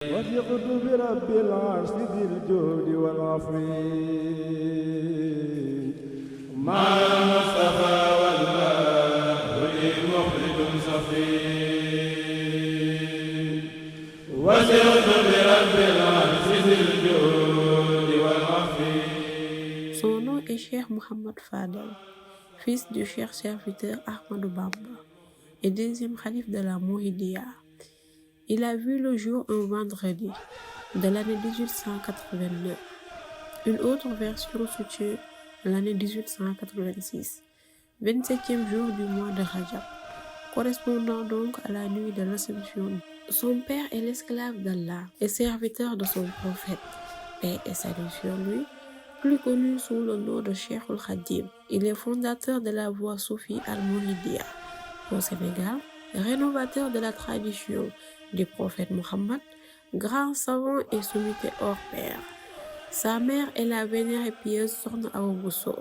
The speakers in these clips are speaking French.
وثقت برب العرش ذي الجود والعفو مع المصطفى والله لي مخرج صفي وثقت برب العرش ذي الجود والعفو. Son nom est Cheikh Mohammed Fadel, fils du Cheikh serviteur Ahmadou Bamba et deuxième khalife de la Mouhidia. Il a vu le jour un vendredi de l'année 1889. Une autre version soutient l'année 1886, 27e jour du mois de Rajab, correspondant donc à la nuit de l'Assomption. Son père est l'esclave d'Allah et serviteur de son prophète, paix et salut sur lui, plus connu sous le nom de Cheikh Al-Khadim. Il est fondateur de la voie Soufi Al-Mouridia au Sénégal, rénovateur de la tradition du prophète Mohammed, grand savant et sommité hors pair. Sa mère est la vénérée pieuse Sokhna Awa Bousso,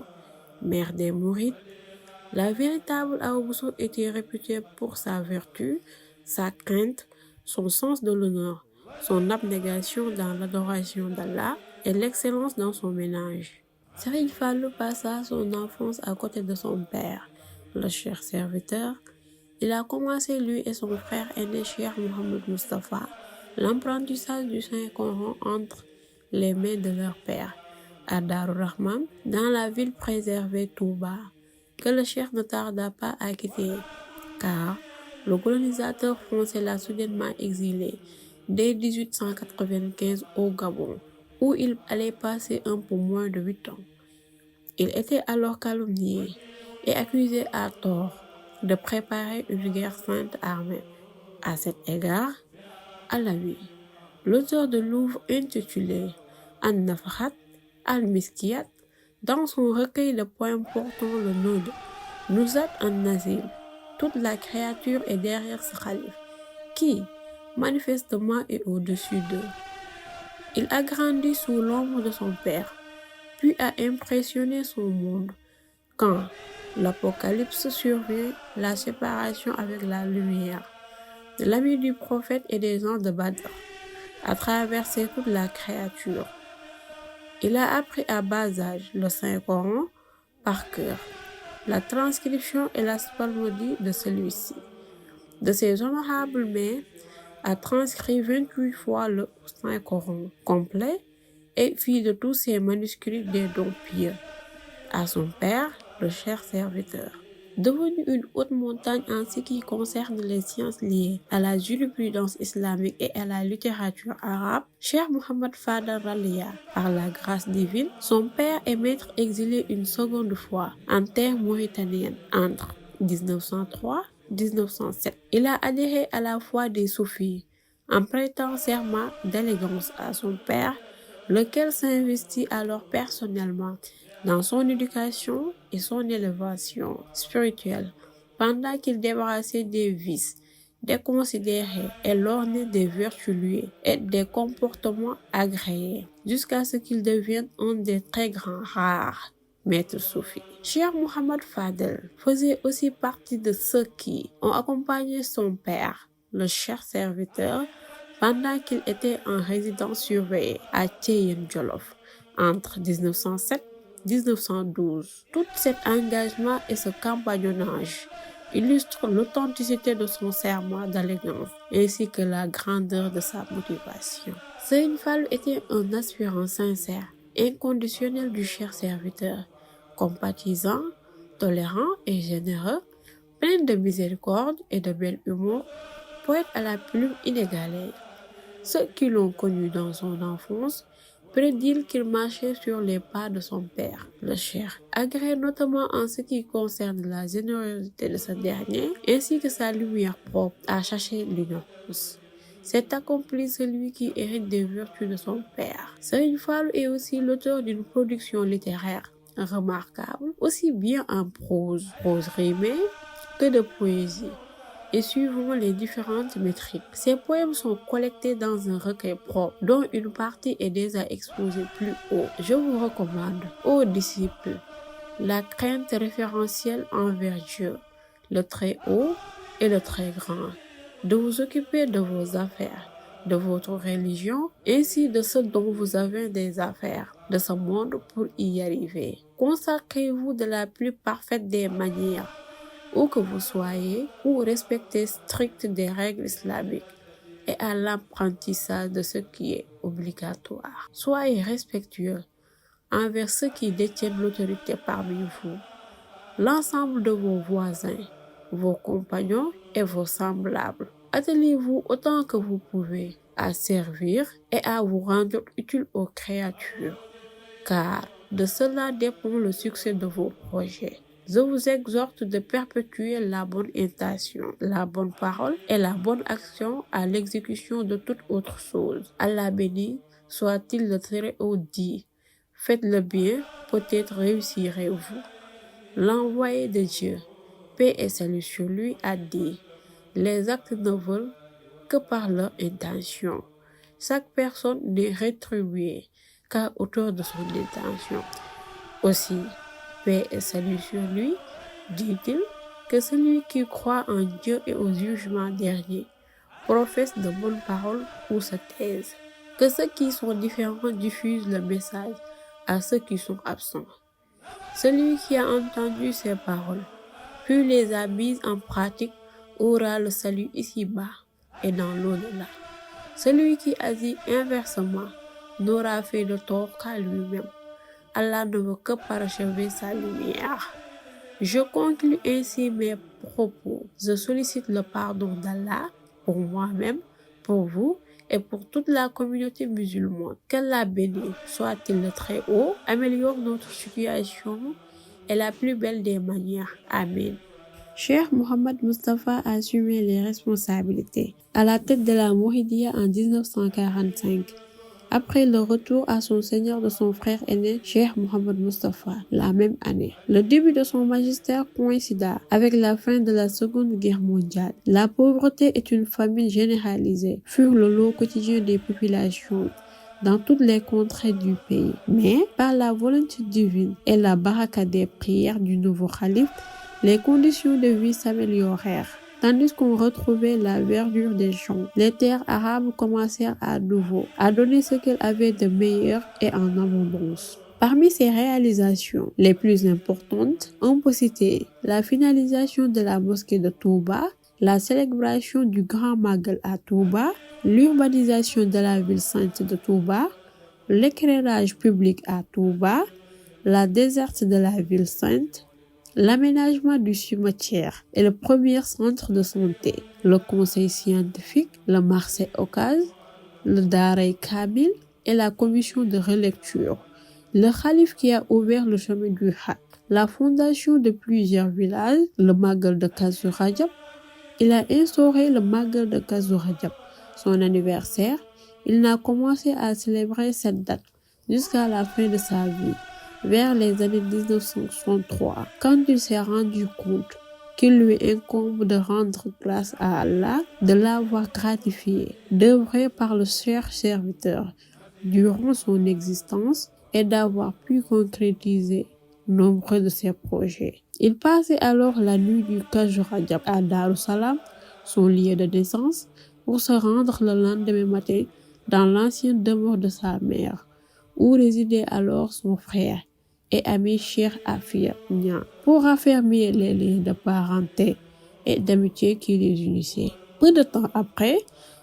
mère des Mourides. La véritable Awa Bousso était réputée pour sa vertu, sa crainte, son sens de l'honneur, son abnégation dans l'adoration d'Allah et l'excellence dans son ménage. Serigne Fallou passa son enfance à côté de son père, le cher serviteur. Il a commencé, lui et son frère aîné Cheikh Mohamed Mustafa, l'apprentissage du Saint-Coran entre les mains de leur père, à Darou Rahman, dans la ville préservée Touba, que le Cheikh ne tarda pas à quitter, car le colonisateur français l'a soudainement exilé dès 1895 au Gabon, où il allait passer un peu moins de 8 ans. Il était alors calomnié et accusé à tort de préparer une guerre sainte armée. À cet égard, Alaoui, l'auteur de l'ouvrage intitulé An-Nafakhat al-Miskiyat, dans son recueil de poèmes portant le nom de Nuzhat an-Nazim, toute la créature est derrière ce khalife, qui, manifestement, est au-dessus d'eux. Il a grandi sous l'ombre de son père, puis a impressionné son monde. Quand l'Apocalypse survient, la séparation avec la lumière, l'ami du prophète et des gens de Badr, a traversé toute la créature. Il a appris à bas âge le Saint-Coran par cœur, la transcription et la psalmodie de celui-ci. De ses honorables mains, a transcrit 28 fois le Saint-Coran complet et fit de tous ses manuscrits des dons pieux à son père, le cher serviteur. Devenu une haute montagne en ce qui concerne les sciences liées à la jurisprudence islamique et à la littérature arabe, Cheikh Mohammed Fadel Ralia, par la grâce divine, son père est maître exilé une seconde fois en terre mauritanienne entre 1903 et 1907. Il a adhéré à la foi des soufis en prêtant serment d'allégeance à son père, lequel s'investit alors personnellement dans son éducation et son élévation spirituelle, pendant qu'il débarrassait des vices déconsidérés et l'ornait des vertus louées et des comportements agréés, jusqu'à ce qu'il devienne un des très grands rares maîtres soufis. Cheikh Mohammed Fadel faisait aussi partie de ceux qui ont accompagné son père, le cher serviteur, pendant qu'il était en résidence surveillée à Thiéyène Djolof entre 1907 et 1912. Tout cet engagement et ce compagnonnage illustrent l'authenticité de son serment d'allégeance ainsi que la grandeur de sa motivation. Serigne Fallou était un aspirant sincère, inconditionnel du cher serviteur, compatissant, tolérant et généreux, plein de miséricorde et de bel humour, poète à la plume inégalée. Ceux qui l'ont connu dans son enfance prédisent qu'il marchait sur les pas de son père, le cher, agréé notamment en ce qui concerne la générosité de ce dernier, ainsi que sa lumière propre à chercher l'ignorance. C'est accompli celui qui hérite des vertus de son père. Serigne Fallou est aussi l'auteur d'une production littéraire remarquable, aussi bien en prose rimée, que de poésie, et suivant les différentes métriques. Ces poèmes sont collectés dans un recueil propre, dont une partie est déjà exposée plus haut. Je vous recommande, ô disciples, la crainte référentielle envers Dieu, le très haut et le très grand, de vous occuper de vos affaires, de votre religion, ainsi de ce dont vous avez des affaires de ce monde pour y arriver. Consacrez-vous de la plus parfaite des manières, où que vous soyez, ou respectez strict des règles islamiques et à l'apprentissage de ce qui est obligatoire. Soyez respectueux envers ceux qui détiennent l'autorité parmi vous, l'ensemble de vos voisins, vos compagnons et vos semblables. Attelez-vous autant que vous pouvez à servir et à vous rendre utile aux créatures, car de cela dépend le succès de vos projets. Je vous exhorte de perpétuer la bonne intention, la bonne parole et la bonne action à l'exécution de toute autre chose. Allah béni soit-il le Très-Haut dit, faites le bien, peut-être réussirez-vous. L'envoyé de Dieu, paix et salut sur lui, a dit, les actes ne volent que par leur intention. Chaque personne n'est rétribuée qu'à hauteur de son intention. Aussi, paix et salut sur lui, dit-il, que celui qui croit en Dieu et au jugement dernier professe de bonnes paroles ou se taise. Que ceux qui sont différents diffusent le message à ceux qui sont absents. Celui qui a entendu ces paroles, puis les a mises en pratique, aura le salut ici-bas et dans l'au-delà. Celui qui agit inversement n'aura fait de tort qu'à lui-même. Allah ne veut que parachever sa lumière. Je conclus ainsi mes propos. Je sollicite le pardon d'Allah pour moi-même, pour vous et pour toute la communauté musulmane. Qu'Allah béni soit-il le Très-Haut, améliore notre situation et la plus belle des manières. Amen. Cheikh Mohammed Mustafa a assumé les responsabilités à la tête de la Mouhidia en 1945. Après le retour à son seigneur de son frère aîné, Cheikh Mohammed Mustafa, la même année. Le début de son magistère coïncida avec la fin de la Seconde Guerre mondiale. La pauvreté et une famine généralisée furent le lot quotidien des populations dans toutes les contrées du pays. Mais, par la volonté divine et la baraka des prières du nouveau calife, les conditions de vie s'améliorèrent. Tandis qu'on retrouvait la verdure des champs, les terres arabes commencèrent à nouveau à donner ce qu'elles avaient de meilleur et en abondance. Parmi ces réalisations les plus importantes, on peut citer la finalisation de la mosquée de Touba, la célébration du Grand Magal à Touba, l'urbanisation de la ville sainte de Touba, l'éclairage public à Touba, la desserte de la ville sainte, l'aménagement du cimetière et le premier centre de santé, le conseil scientifique, le marché Okaz, le Darei Kabil et la commission de relecture, le calife qui a ouvert le chemin du Hajj, la fondation de plusieurs villages, le Magal de Kazu Rajab. Il a instauré le Magal de Kazu Rajab, son anniversaire. Il n'a commencé à célébrer cette date jusqu'à la fin de sa vie, vers les années 1963, quand il s'est rendu compte qu'il lui incombe de rendre grâce à Allah de l'avoir gratifié, d'œuvrer par le cher serviteur durant son existence et d'avoir pu concrétiser nombreux de ses projets. Il passait alors la nuit du Kazu Rajab à Darussalam, son lieu de naissance, pour se rendre le lendemain matin dans l'ancienne demeure de sa mère, où résidait alors son frère et ami Cheikh Afia Niang, pour affermir les liens de parenté et d'amitié qui les unissaient. Peu de temps après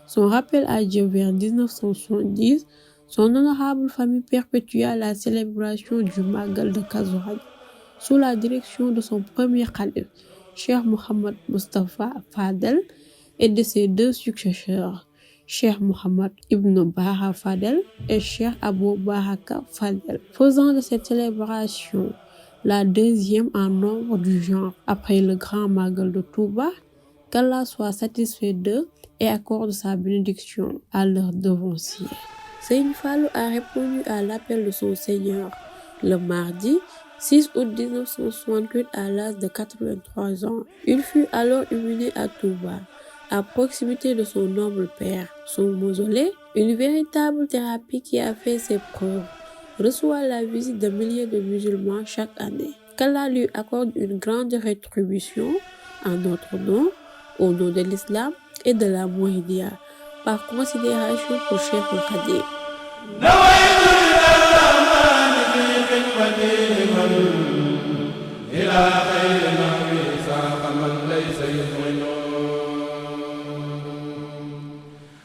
son rappel à Dieu vers 1970, son honorable famille perpétua la célébration du Magal de Kazu Rajab sous la direction de son premier calife, Cheikh Mohammed Mustafa Fadel, et de ses deux successeurs, Cheikh Mohammed Ibn Baha Fadel et Cheikh Abou Bahaka Fadel, faisant de cette célébration la deuxième en nombre du genre après le grand Magal de Touba. Qu'Allah soit satisfait d'eux et accorde sa bénédiction à leurs devanciers. Seigne Fallou a répondu à l'appel de son Seigneur le mardi 6 août 1968 à l'âge de 83 ans. Il fut alors inhumé à Touba, à proximité de son noble père. Son mausolée, une véritable thérapie qui a fait ses preuves, reçoit la visite de milliers de musulmans chaque année. Qu'Allah lui accorde une grande rétribution en notre nom, au nom de l'islam et de la Mouhidia. par considération pour Cheikhul Khadim. ila